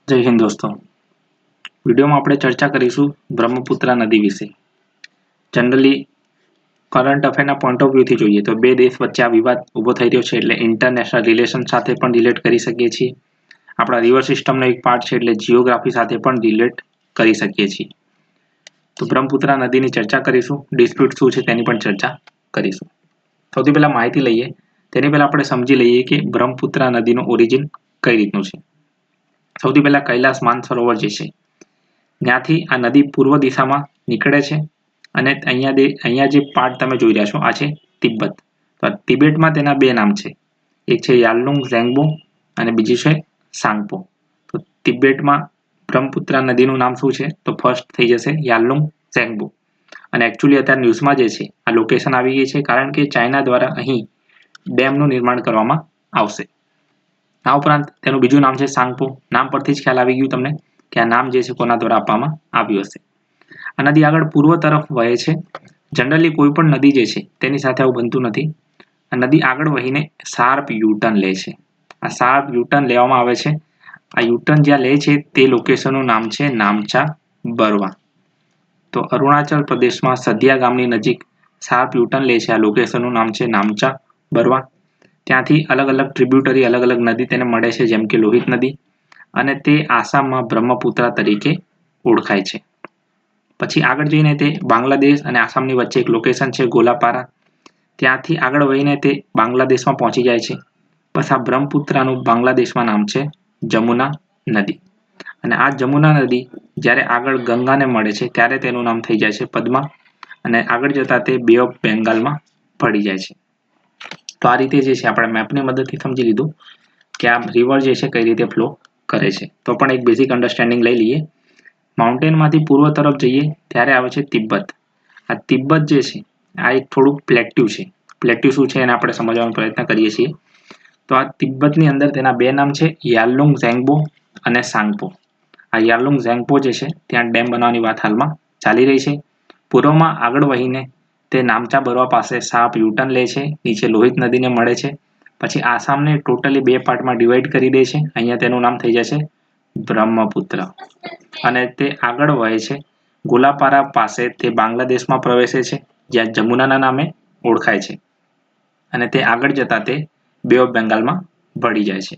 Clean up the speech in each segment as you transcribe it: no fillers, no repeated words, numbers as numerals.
જય હિન્દ દોસ્તો. વિડીયોમાં આપણે ચર્ચા કરીશું બ્રહ્મપુત્રા નદી વિશે. જનરલી કરંટ અફેરના પોઈન્ટ ઓફ વ્યૂથી જોઈએ તો બે દેશ વચ્ચે આ વિવાદ ઊભો થઈ રહ્યો છે એટલે ઇન્ટરનેશનલ રિલેશન સાથે પણ રિલેટ કરી શકીએ છીએ. આપણા રિવર સિસ્ટમનો એક પાર્ટ છે એટલે જીઓગ્રાફી સાથે પણ રિલેટ કરી શકીએ છીએ. તો બ્રહ્મપુત્રા નદીની ચર્ચા કરીશું, ડિસ્પ્યુટ શું છે તેની પણ ચર્ચા કરીશું. સૌથી પહેલા માહિતી લઈએ તેની પહેલા આપણે સમજી લઈએ કે બ્રહ્મપુત્રા નદીનું ઓરિજિન કઈ રીતનું છે. સૌથી પહેલા કૈલાસ માનસરોવર જે છે ત્યાંથી આ નદી પૂર્વ દિશામાં નીકળે છે અને અહીંયા જે પાર્ટ તમે જોઈ રહ્યા છો આ છે તિબ્બત. તો તિબેટમાં તેના બે નામ છે, એક છે યાલલુંગ ઝેંગબો અને બીજી છે સાંગપો. તો તિબેટમાં બ્રહ્મપુત્રા નદીનું નામ શું છે તો ફર્સ્ટ થઈ જશે યાલલુંગ ઝેંગબો. અને એકચ્યુઅલી અત્યારે ન્યૂઝમાં જે છે આ લોકેશન આવી ગઈ છે કારણ કે ચાઇના દ્વારા અહીં ડેમનું નિર્માણ કરવામાં આવશે. આ ઉપરાંત તેનું બીજું નામ છે સાંગપો. નામ પરથી જ ખ્યાલ આવી ગયું તમને કે આ નામ જે છે કોના દ્વારા આપવામાં આવ્યું હશે. આ નદી આગળ પૂર્વ તરફ વહે છે. જનરલી કોઈ પણ નદી જે છે તેની સાથે આવું બનતું નથી. આ નદી આગળ વહીને શાર્પ યુટર્ન લે છે. આ શાર્પ યુટર્ન લેવામાં આવે છે. આ યુટર્ન જ્યાં લે છે તે લોકેશનનું નામ છે નામચા બરવા. તો અરુણાચલ પ્રદેશમાં સદિયા ગામની નજીક શાર્પ યુટર્ન લે છે. આ લોકેશનનું નામ છે નામચા બરવા. ત્યાંથી અલગ અલગ ટ્રિબ્યુટરી અલગ અલગ નદી તેને મળે છે જેમ કે લોહિત નદી અને તે આસામમાં બ્રહ્મપુત્રા તરીકે ઓળખાય છે. પછી આગળ જઈને તે બાંગ્લાદેશ અને આસામની વચ્ચે એક લોકેશન છે ગોલાપારા. ત્યાંથી આગળ વહીને તે બાંગ્લાદેશમાં પહોંચી જાય છે. બસ આ બ્રહ્મપુત્રાનું બાંગ્લાદેશમાં નામ છે જમુના નદી. અને આ જમુના નદી જ્યારે આગળ ગંગાને મળે છે ત્યારે તેનું નામ થઈ જાય છે પદ્મા અને આગળ જતા તે બે ઓફ બેંગાલમાં ભળી જાય છે. તો આ રીતે જે છે આપણે મેપની મદદથી સમજી લીધું કે આ રિવર જે છે કઈ રીતે ફ્લો કરે છે. તો પણ એક બેઝિક અન્ડરસ્ટેન્ડિંગ લઈ લઈએ. માઉન્ટેનમાંથી પૂર્વ તરફ જઈએ ત્યારે આવે છે તિબ્બત. આ તિબ્બત જે છે આ એક થોડુંક પ્લેટ્યુ છે. પ્લેટ્યુ શું છે એને આપણે સમજવાનો પ્રયત્ન કરીએ છીએ. તો આ તિબ્બતની અંદર તેના બે નામ છે યાલલુંગ ઝેંગબો અને સાંગપો. આ યાલલુંગ ઝેંગપો જે છે ત્યાં ડેમ બનાવવાની વાત હાલમાં ચાલી રહી છે. પૂર્વમાં આગળ વહીને તે નામચા બરવા પાસે શાર્પ યુટર્ન લે છે, નીચે લોહિત નદીને મળે છે. પછી આસામને ટોટલી બે પાર્ટમાં ડિવાઈડ કરી દે છે. અહીંયા તેનું નામ થઈ જશે બ્રહ્મપુત્ર અને તે આગળ વહે છે. ગોલાપારા પાસે તે બાંગ્લાદેશમાં પ્રવેશે છે જ્યાં જમુનાના નામે ઓળખાય છે અને તે આગળ જતા તે બે ઓફ બેંગાલમાં ભળી જાય છે.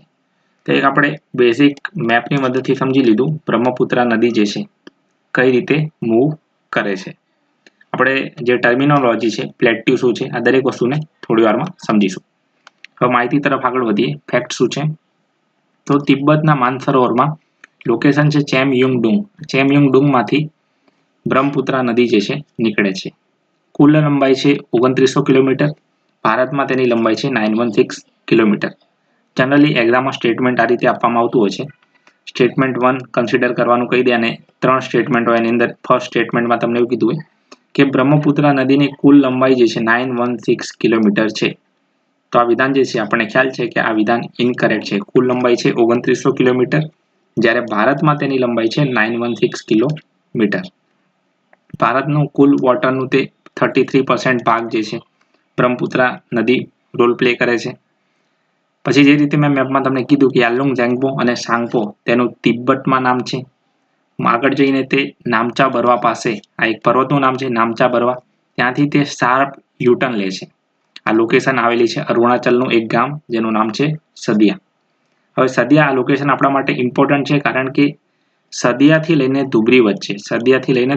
તો એક આપણે બેઝિક મેપની મદદથી સમજી લીધું બ્રહ્મપુત્રા નદી જે છે કઈ રીતે મૂવ કરે છે. આપણે જે ટર્મિનોલોજી છે પ્લેટ્યુ શું છે આ દરેક વસ્તુને થોડી વારમાં સમજીશું. હવે માહિતી તરફ આગળ વધીએ. ફેક્ટ શું છે તો તિબ્બતના માનસરોવરમાં લોકેશન છે ચેમયુંગડુંગ. ચેમયુંગડુંગમાંથી બ્રહ્મપુત્રા નદી જે છે નીકળે છે. કુલ લંબાઈ છે 2900 કિલોમીટર. ભારતમાં તેની લંબાઈ છે 916 કિલોમીટર. જનરલી એક્ઝામમાં સ્ટેટમેન્ટ આ રીતે આપવામાં આવતું હોય છે. સ્ટેટમેન્ટ 1 કન્સિડર કરવાનું કહી દે અને 3 સ્ટેટમેન્ટ હોય એની અંદર ફર્સ્ટ સ્ટેટમેન્ટમાં તમને એવું કીધું હોય કે બ્રહ્મપુત્રા નદીની કુલ લંબાઈ જે છે 916 કિલોમીટર છે. તો આ વિધાન જે છે આપણને ખ્યાલ છે કે આ વિધાન ઇનકરેક્ટ છે. કુલ લંબાઈ છે 2900 કિલોમીટર જ્યારે ભારતમાં તેની લંબાઈ છે 916 કિલોમીટર. ભારતનું કુલ વોટરનું તે 33% ભાગ જે છે બ્રહ્મપુત્રા નદી રોલ પ્લે કરે છે. પછી જે રીતે મેં મેપમાં તમને કીધું કે યાલલુંગ ઝેંગબો અને સાંગપો તેનું તિબ્બતમાં નામ છે. આગળ જઈને તે નામચા બરવા પાસે આ એક પર્વતનું નામ છે નામચા બરવા. ત્યાંથી તે શાર્પ યુટર્ન લે છે. આ લોકેશન આવેલી છે અરુણાચલનું એક ગામ જેનું નામ છે સદિયા. હવે સદિયા આ લોકેશન આપણા માટે ઇમ્પોર્ટન્ટ છે કારણ કે સદિયાથી લઈને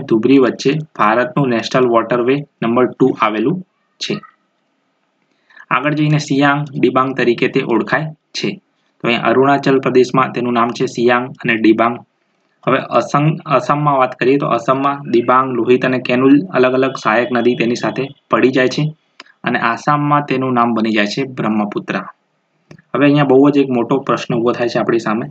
ધુબરી વચ્ચે ભારતનું નેશનલ વોટરવે નંબર 2 આવેલું છે. આગળ જઈને સિયાંગ ડિબાંગ તરીકે તે ઓળખાય છે. તો અહીં અરુણાચલ પ્રદેશમાં તેનું નામ છે સિયાંગ અને ડિબાંગ. હવે અસમમાં વાત કરીએ તો અસમમાં દિબાંગ, લોહિત અને કેનુલ અલગ અલગ સહાયક નદી તેની સાથે પડી જાય છે અને આસામમાં તેનું નામ બની જાય છે બ્રહ્મપુત્રા. હવે અહીંયા બહુ જ એક મોટો પ્રશ્ન ઊભો થાય છે આપણી સામે.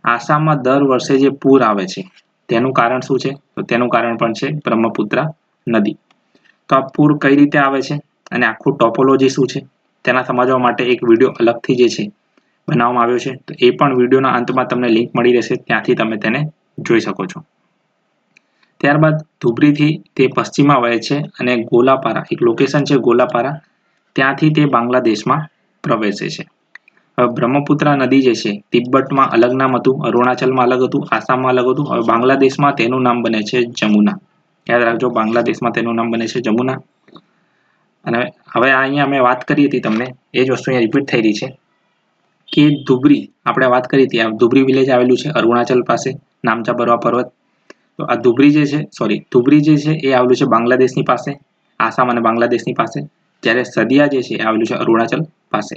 આસામમાં દર વર્ષે જે પૂર આવે છે તેનું કારણ શું છે તો તેનું કારણ પણ છે બ્રહ્મપુત્રા નદી. તો આ પૂર કઈ રીતે આવે છે અને આખું ટોપોલોજી શું છે તેના સમજવા માટે એક વિડીયો અલગથી જે છે બનાવવામાં આવ્યો છે. તો એ પણ વિડીયોના અંતમાં તમને લિંક મળી રહેશે, ત્યાંથી તમે તેને જોઈ શકો છો. ત્યારબાદ ધુબરીથી તે પશ્ચિમમાં વહે છે અને ગોલાપારા એક લોકેશન છે ગોલાપારા ત્યાંથી તે બાંગ્લાદેશમાં પ્રવેશે છે. હવે બ્રહ્મપુત્રા નદી જે છે તિબ્બતમાં અલગ નામ હતું, અરુણાચલમાં અલગ હતું, આસામમાં અલગ હતું. હવે બાંગ્લાદેશમાં તેનું નામ બને છે જમુના. યાદ રાખજો, બાંગ્લાદેશમાં તેનું નામ બને છે જમુના. અને હવે અહીંયા અમે વાત કરી હતી તમને એ જ વસ્તુ અહીંયા રિપીટ થઈ રહી છે કે ધુબરી, આપણે વાત કરી હતી, આ ધુબરી વિલેજ આવેલું છે અરુણાચલ પાસે, નામચા બરવા પર્વત. તો આ ધુબરી જે છે એ આવેલું છે બાંગ્લાદેશની પાસે, આસામ અને બાંગ્લાદેશની પાસે. જ્યારે સદિયા જે છે એ આવેલું છે અરુણાચલ પાસે.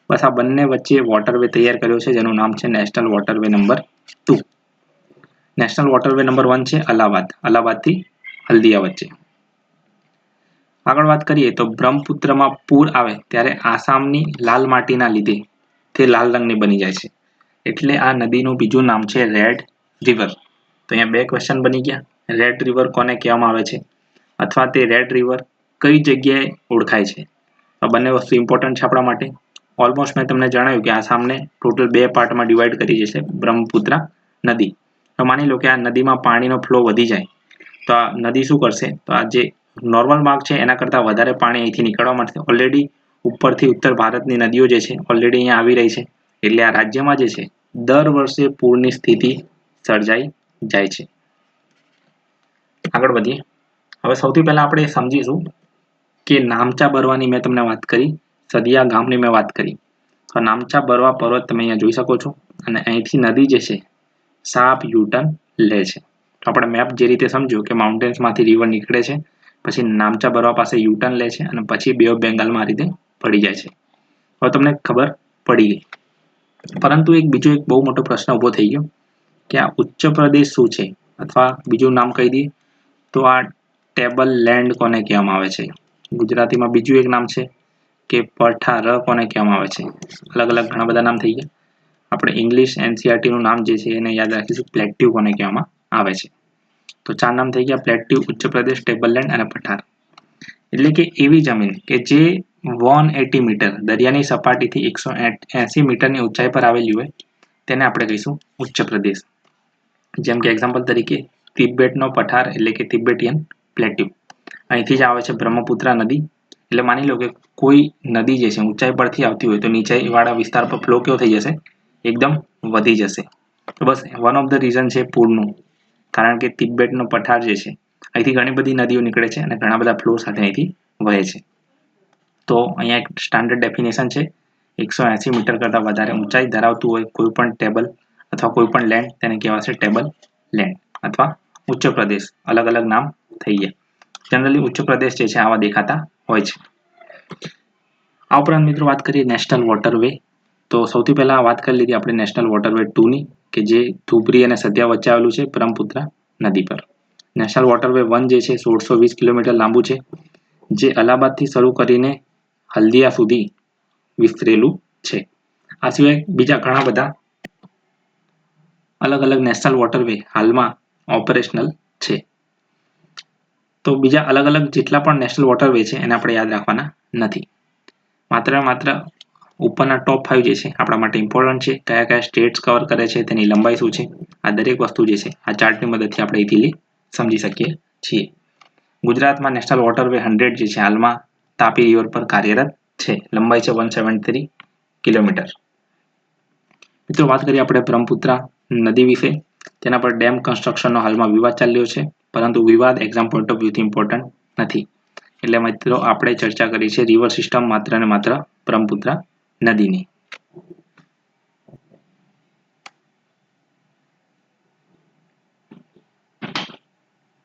બસ આ બંને વચ્ચે વોટરવે તૈયાર કર્યો છે જેનું નામ છે national waterway number 2. National waterway number 1 છે અલ્હાબાદથી હલ્દિયા વચ્ચે. આગળ વાત કરીએ તો બ્રહ્મપુત્રમાં પૂર આવે ત્યારે આસામની લાલ માટીના લીધે તે લાલ રંગની બની જાય છે, એટલે આ નદીનું બીજું નામ છે રેડ રિવર. તો અહીંયા 2 ક્વેશ્ચન બની ગયા. રેડ રિવર કોને કહેવામાં આવે છે, અથવા તે રેડ રિવર કઈ જગ્યાએ ઓળખાય છે. આ બંને વસ્તુ ઇમ્પોર્ટન્ટ છે આપણા માટે. ઓલમોસ્ટ મેં તમને જણાવ્યું કે આસામને ટોટલ 2 પાર્ટમાં ડિવાઈડ કરી છે બ્રહ્મપુત્રા નદી. તો માની લો કે આ નદીમાં પાણીનો ફ્લો વધી જાય તો આ નદી શું કરશે, તો આ જે નોર્મલ માર્ગ છે એના કરતાં વધારે પાણી અહીંથી નીકળવા માંડશે. ઓલરેડી ઉપરથી ઉત્તર ભારતની નદીઓ જે છે ઓલરેડી અહીંયા આવી રહી છે, એટલે આ રાજ્યમાં જે છે દર વર્ષે પૂરની સ્થિતિ સર્જાઈ જાય છે. આગળ વધીએ. હવે સૌથી પહેલા આપણે સમજીશું કે નામચા બરવાની મેં તમને વાત કરી, સદિયા ગામની મેં વાત કરી. તો નામચા બરવા પર્વત તમે અહીંયા જોઈ શકો છો, અને અહીંથી નદી જે છે શાર્પ યુટર્ન લે છે. તો આપણે મેપ જે રીતે સમજ્યું કે માઉન્ટેન્સમાંથી રિવર નીકળે છે, પછી નામચા બરવા પાસે યુટર્ન લે છે, અને પછી બે ઓફ બેંગાલમાં આ રીતે પડી જાય છે. હવે તમને ખબર પડી ગઈ. પરંતુ બીજો એક બહુ મોટો પ્રશ્ન ઊભો થઈ ગયો કે આ ઉચ્ચ પ્રદેશ શું છે, અથવા બીજું નામ કહી દઈએ તો આ ટેબલ લેન્ડ કોને કહેવામાં આવે છે. ગુજરાતીમાં બીજું એક નામ છે કે પઠાર કોને કહેવામાં આવે છે. અલગ અલગ ઘણા બધા નામ થઈ ગયા. આપણે ઇંગ્લિશ એનસીઆરટીનું નામ જે છે એને યાદ રાખીશું, પ્લેટ્યુ કોને કહેવામાં આવે છે. તો 4 નામ થઈ ગયા: પ્લેટ્યુ, ઉચ્ચ પ્રદેશ, ટેબલલેન્ડ અને પઠાર. એટલે કે એવી જમીન કે જે 180 મીટર દરિયાની સપાટીથી 180 મીટરની ઊંચાઈ પર આવેલી હોય તેને આપણે કહીશું ઉચ્ચ પ્રદેશ. જેમ કે એક્ઝામ્પલ તરીકે તિબેટનો પઠાર એટલે કે તિબેટિયન પ્લેટ્યુ. અહીંથી જ આવે છે બ્રહ્મપુત્રા નદી. એટલે માની લો કે કોઈ નદી જે છે ઊંચાઈ પરથી આવતી હોય તો નીચાઈવાળા વિસ્તાર પર ફ્લો કેવો થઈ જશે, એકદમ વધી જશે. તો બસ વન ઓફ ધ રીઝન છે પૂરનું, કારણ કે તિબેટનો પઠાર જે છે અહીંથી ઘણી બધી નદીઓ નીકળે છે અને ઘણા બધા ફ્લો સાથે અહીંથી વહે છે. તો અહીંયા એક સ્ટાન્ડર્ડ ડેફિનેશન છે, 180 મીટર કરતાં વધારે ઊંચાઈ ધરાવતું હોય કોઈ પણ ટેબલ અથવા કોઈ પણ લેન્ડ તેને કહેવાશે ટેબલ લેન્ડ અથવા ઉચ્ચ પ્રદેશ. અલગ અલગ નામ થઈ ગયા. જનરલી ઉચ્ચ પ્રદેશ જે છે આવા દેખાતા હોય છે. આ ઉપરાંત મિત્રો વાત કરીએ નેશનલ વોટરવે. તો સૌથી પહેલા વાત કરી લીધી આપણે નેશનલ વોટરવે 2ની, કે જે ધુબરી અને સદિયા વચ્ચે આવેલું છે બ્રહ્મપુત્રા નદી પર. નેશનલ વોટરવે 1 જે છે 1620 કિલોમીટર લાંબુ છે, જે અલ્હાબાદથી શરૂ કરીને હલ્દિયા સુધી વિસ્તરેલું છે. આ સિવાય બીજા ઘણા બધા અલગ અલગ નેશનલ વોટરવે હાલમાં ઓપરેશનલ છે. તો બીજા અલગ અલગ જેટલા પણ નેશનલ વોટરવે છે એને આપણે યાદ રાખવાના નથી. માત્ર ઉપરના ટોપ 5 જે છે આપણા માટે ઇમ્પોર્ટન્ટ છે. કયા કયા સ્ટેટ્સ કવર કરે છે, તેની લંબાઈ શું છે, આ દરેક વસ્તુ જે છે આ ચાર્ટની મદદથી આપણે ઇઝીલી સમજી શકીએ છીએ. ગુજરાતમાં નેશનલ વોટરવે 100 જે છે હાલમાં તાપી રિવર પર કાર્યરત છે. લંબાઈ છે 173 કિલોમીટર. મિત્રો વાત કરીએ આપણે બ્રહ્મપુત્રા નદી વિશે. તેના પર ડેમ કન્સ્ટ્રક્શનનો હાલમાં વિવાદ ચાલ્યો છે, પરંતુ વિવાદ એક્ઝામ પોઈન્ટ ઓફ વ્યૂથી ઇમ્પોર્ટન્ટ નથી. એટલે મિત્રો આપણે ચર્ચા કરી છે રિવર સિસ્ટમ માત્ર ને માત્ર બ્રહ્મપુત્રા નદીની.